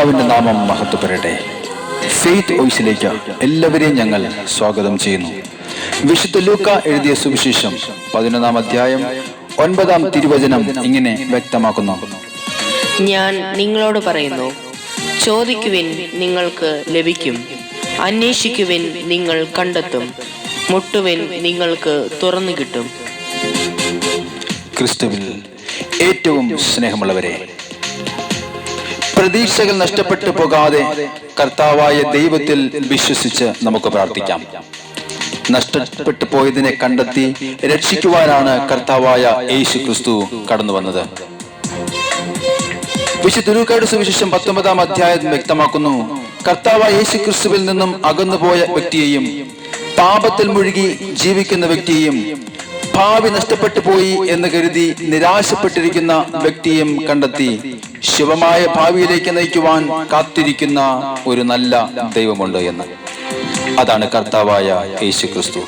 കർത്താവിന്റെ നാമം മഹത്വപ്പെടട്ടെ. ഫെയ്ത്ത് വോയിസിലേക്ക് എല്ലാവരെയും ഞങ്ങൾ സ്വാഗതം ചെയ്യുന്നു. വിശുദ്ധ ലൂക്ക എഴുതിയ സുവിശേഷം 11-ാം അധ്യായം 9-ാം തിരുവചനം ഇങ്ങനെ വ്യക്തമാക്കുന്നു: ഞാൻ നിങ്ങളോട് പറയുന്നു, ചോദിക്കുവിൻ, നിങ്ങൾക്ക് ലഭിക്കും; അന്വേഷിക്കുവിൻ, നിങ്ങൾ കണ്ടെത്തും; മുട്ടുവിൻ, നിങ്ങൾക്ക് തുറന്നു കിട്ടും. ക്രിസ്തുവിൽ ഏറ്റവും സ്നേഹമുള്ളവരെ, പ്രതീക്ഷകൾ നഷ്ടപ്പെട്ടു പോകാതെ കർത്താവായ ദൈവത്തിൽ വിശ്വസിച്ച് നമുക്ക് പ്രാർത്ഥിക്കാം. നഷ്ടപ്പെട്ടു പോയതിനെ കണ്ടെത്തി രക്ഷിക്കുവാനാണ് കർത്താവായ യേശു ക്രിസ്തു കടന്നു വന്നത്. വിശുദ്ധ ലൂക്കയുടെ സുവിശേഷം 19-ാം അധ്യായം വ്യക്തമാക്കുന്നു: കർത്താവായ യേശു ക്രിസ്തുവിൽ നിന്നും അകന്നുപോയ വ്യക്തിയെയും പാപത്തിൽ മുഴുകി ജീവിക്കുന്ന വ്യക്തിയെയും ഭാവി നഷ്ടപ്പെട്ടു പോയി എന്ന് കരുതി നിരാശപ്പെട്ടിരിക്കുന്ന വ്യക്തിയും കണ്ടെത്തി ശുഭമായ ഭാവിയിലേക്ക് നയിക്കുവാൻ കാത്തിരിക്കുന്ന ഒരു നല്ല ദൈവമുണ്ട് എന്ന്. അതാണ് കർത്താവായ യേശു ക്രിസ്തു.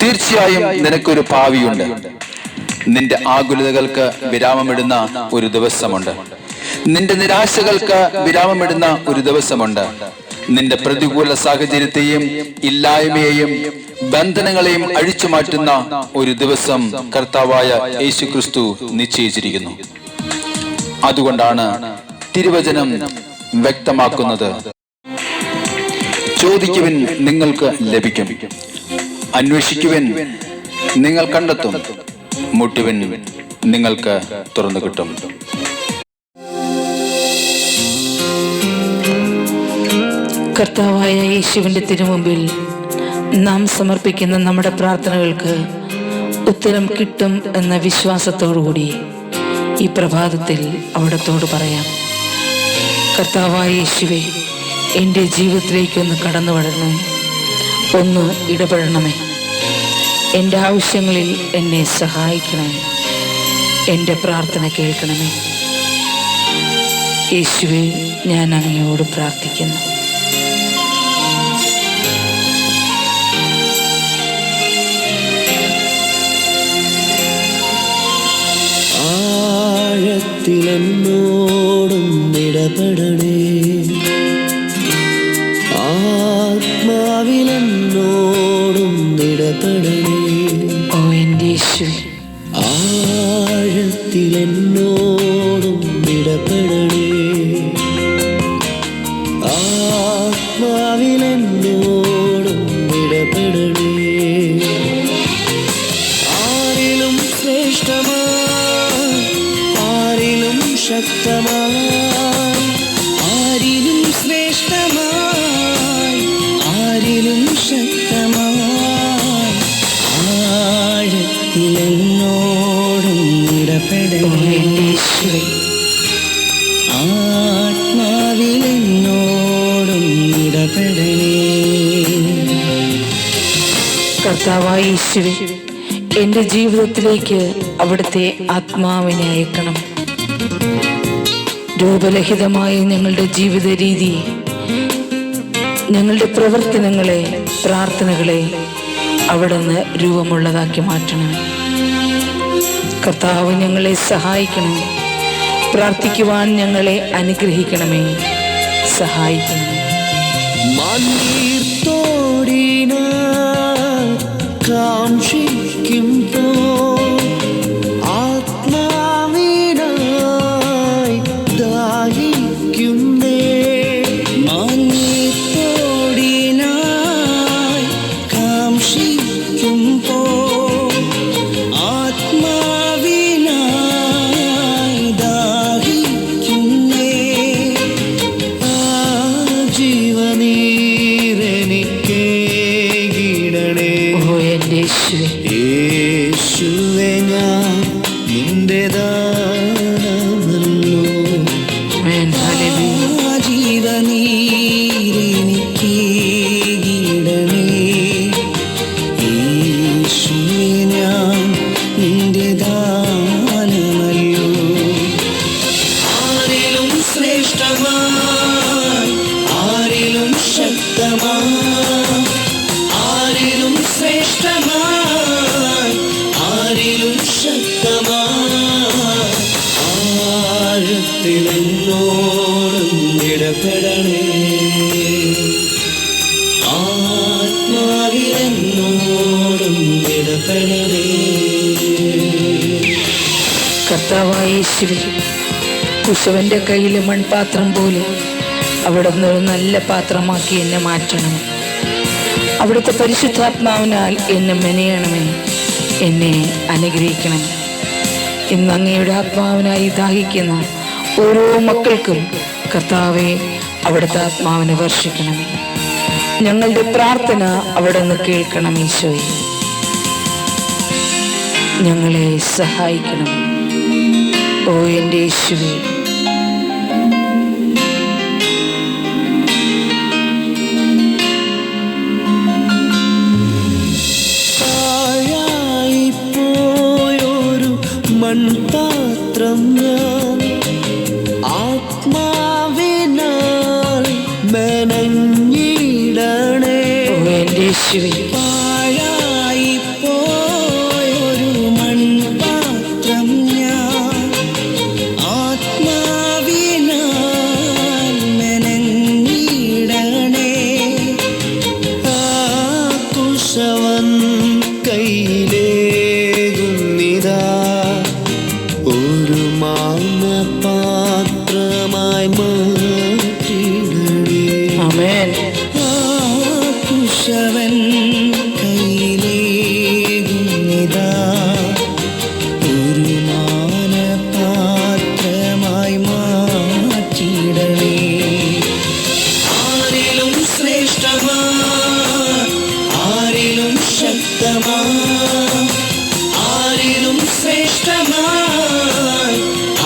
തീർച്ചയായും നിനക്കൊരു ഭാവിയുണ്ട്. നിന്റെ ആകുലതകൾക്ക് വിരാമമിടുന്ന ഒരു ദിവസമുണ്ട്. നിന്റെ നിരാശകൾക്ക് വിരാമമിടുന്ന ഒരു ദിവസമുണ്ട്. നിന്റെ പ്രതികൂല സാഹചര്യത്തെയും ഇല്ലായ്മയെയും ബന്ധനങ്ങളെയും അഴിച്ചു മാറ്റുന്ന ഒരു ദിവസം കർത്താവായ യേശു ക്രിസ്തു നിശ്ചയിച്ചിരിക്കുന്നു. അതുകൊണ്ടാണ് തിരുവചനം വ്യക്തമാക്കുന്നത്: ചോദിക്കുവിൻ, നിങ്ങൾക്ക് ലഭിക്കും; അന്വേഷിക്കുവിൻ, നിങ്ങൾ കണ്ടെത്തും; മുട്ടുവിൻ, നിങ്ങൾക്ക് തുറന്നു കിട്ടും. കർത്താവായ യേശുവിൻ്റെ തിരുമുമ്പിൽ നാം സമർപ്പിക്കുന്ന നമ്മുടെ പ്രാർത്ഥനകൾക്ക് ഉത്തരം കിട്ടും എന്ന വിശ്വാസത്തോടുകൂടി ഈ പ്രഭാതത്തിൽ അവിടത്തോട് പറയാം: കർത്താവായ യേശുവേ, എൻ്റെ ജീവിതത്തിലേക്കൊന്ന് കടന്നു വരണമേ, ഒന്ന് ഇടപെടണമേ. എൻ്റെ ആവശ്യങ്ങളിൽ എന്നെ സഹായിക്കണമേ, എൻ്റെ പ്രാർത്ഥന കേൾക്കണമേ. യേശുവേ, ഞാൻ അങ്ങയോട് പ്രാർത്ഥിക്കുന്നു. ആഴത്തിലെന്നോടും ഇടപെടണേ, ആത്മാവിലെന്നോടും ഇടപെടണേ. ഓ എൻ്റെ യേശുവേ, ആഴത്തിലെന്നോടും ഇടപെടണേ, ആത്മാവിലെന്നോടും ഇടപെടണേ. ആരിലും ശ്രേഷ്ഠമായി, ആരിലും ശക്തമായി, ആരിലും ശ്രേഷ്ഠമായി, ആരിലും ശക്തമായി, ആഴത്തിലെന്നോടും ഇടപെടണേ. ആത്മാവിലെന്നോടും ഇടപെടണേ. കർത്താവായ യേശുവേ, എൻ്റെ ജീവിതത്തിലേക്ക് അവിടുത്തെ ആത്മാവിനെ അയക്കണം. രൂപരഹിതമായ ഞങ്ങളുടെ ജീവിത രീതി, ഞങ്ങളുടെ പ്രവർത്തനങ്ങളെ, പ്രാർത്ഥനകളെ അവിടുന്ന് രൂപമുള്ളതാക്കി മാറ്റണം. കർത്താവ് ഞങ്ങളെ സഹായിക്കണമേ. പ്രാർത്ഥിക്കുവാൻ ഞങ്ങളെ അനുഗ്രഹിക്കണമേ, സഹായിക്കണമേ. മണ്ണീർത്തോടിനാൽ കാക്ഷിക്കുമ്പോ ആത്മാവിനായി ദാഹിക്കുന്നേ. മണ്ണീർത്തോടിനായി കാക്ഷിക്കുമ്പോ ആത്മാവിനായി ദാഹിക്കുന്നേ. ആ ജീവനീരെനിക്ക് കർത്താവായ യേശുവേ, കുശവന്റെ കയ്യിലെ മൺപാത്രം പോലെ അവിടുന്ന് ഒരു നല്ല പാത്രമാക്കി എന്നെ മാറ്റണം. അവിടുത്തെ പരിശുദ്ധാത്മാവിനാൽ എന്നെ മെനയണമേ, എന്നെ അനുഗ്രഹിക്കണം. ഇന്ന് അങ്ങയുടെ ആത്മാവിനായി ദാഹിക്കുന്ന ഓരോ മക്കൾക്കും കർത്താവെ അവിടുത്തെ ആത്മാവിനെ വർഷിക്കണമേ. ഞങ്ങളുടെ പ്രാർത്ഥന അവിടുന്ന് കേൾക്കണം. ഈശോയെ, ഞങ്ങളെ സഹായിക്കണം. ഓ എൻ്റെ യേശുവേ, പോയൊരു മൺപാത്രം ഞാൻ ആത്മാവിനാൽ മെനഞ്ഞിടണേ. ഓ എൻ്റെ യേശുവേ, പാഴായി പോയൊരു മൺപാത്രം ഞാൻ ആത്മാവിനാൽ മെനഞ്ഞിടണേ. ആ കുശവൻ കയ്യിലേകുന്നിതാ ഒരു മാനപാത്രമായി മാറ്റിടണേ. ആമേൻ. ആ കുശവൻ കയ്യിലേകുന്നിതാ ഒരു മാനപാത്രമായി മാറ്റിടണേ. ആരിലും ശ്രേഷ്ഠമാ, ആരിലും ശക്തമാ, ആരിലും ശ്രേഷ്ഠമായി,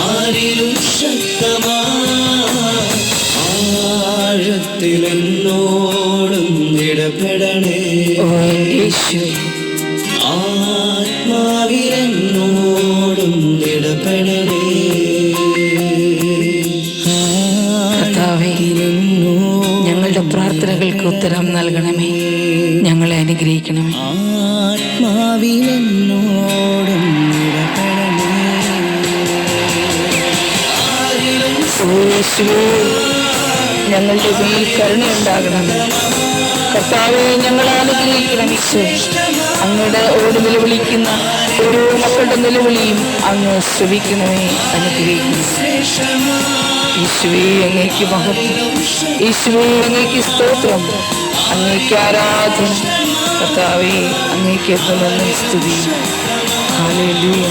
ആരിലും ശക്തമായി ആഴത്തിലെന്നോടും ഇടപെടണേ. ഓ എൻ്റെ യേശുവേ, ആത്മാവിലെന്നോടും ഇടപെടണേ. കർത്താവേ, ഞങ്ങളുടെ പ്രാർത്ഥനകൾക്ക് ഉത്തരം നൽകണമേ, ഞങ്ങളെ അനുഗ്രഹിക്കണമേ. ആത്മാവിലെന്നോടും ഇടപെടണേ. ഓ യേശുവേ, ഞങ്ങളുടെ മേൽ കരുണയുണ്ടാകണമേ. കർത്താവേ, ഞങ്ങളെ അനുഗ്രഹിക്കണം. ഈശോ, അങ്ങയുടെ ഓട് നിലവിളിക്കുന്ന ഓരോ മക്കളുടെ നിലവിളിയും അങ്ങ് ശ്രവിക്കണമേ, അനുഗ്രഹിക്കണം. ഈശോയെ, അങ്ങേക്ക് മഹത്വം. ഈശോയെ, അങ്ങേക്ക് സ്തോത്രം. അങ്ങേക്ക് ആരാധന. കർത്താവേ, അങ്ങേക്ക് എന്നും സ്തുതി. ഹല്ലേലൂയ.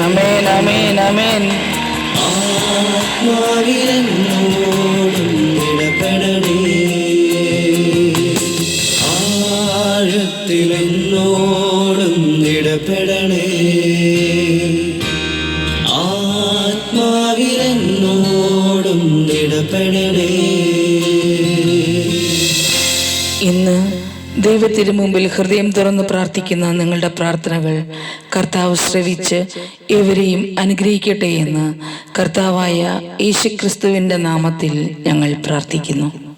ആമേൻ, ആമേൻ, ആമേൻ. ആത്മാവിലെന്നോടും ഇടപെടണേ. ആഴത്തിലെന്നോടും ഇടപെടണേ. ആത്മാവിലെന്നോടും ഇടപെടണേ. ഇന്ന് ദൈവത്തിന് മുമ്പിൽ ഹൃദയം തുറന്ന് പ്രാർത്ഥിക്കുന്ന നിങ്ങളുടെ പ്രാർത്ഥനകൾ കർത്താവ് ശ്രവിച്ച് ഏവരെയും അനുഗ്രഹിക്കട്ടെ എന്ന് കർത്താവായ യേശുക്രിസ്തുവിന്റെ നാമത്തിൽ ഞങ്ങൾ പ്രാർത്ഥിക്കുന്നു.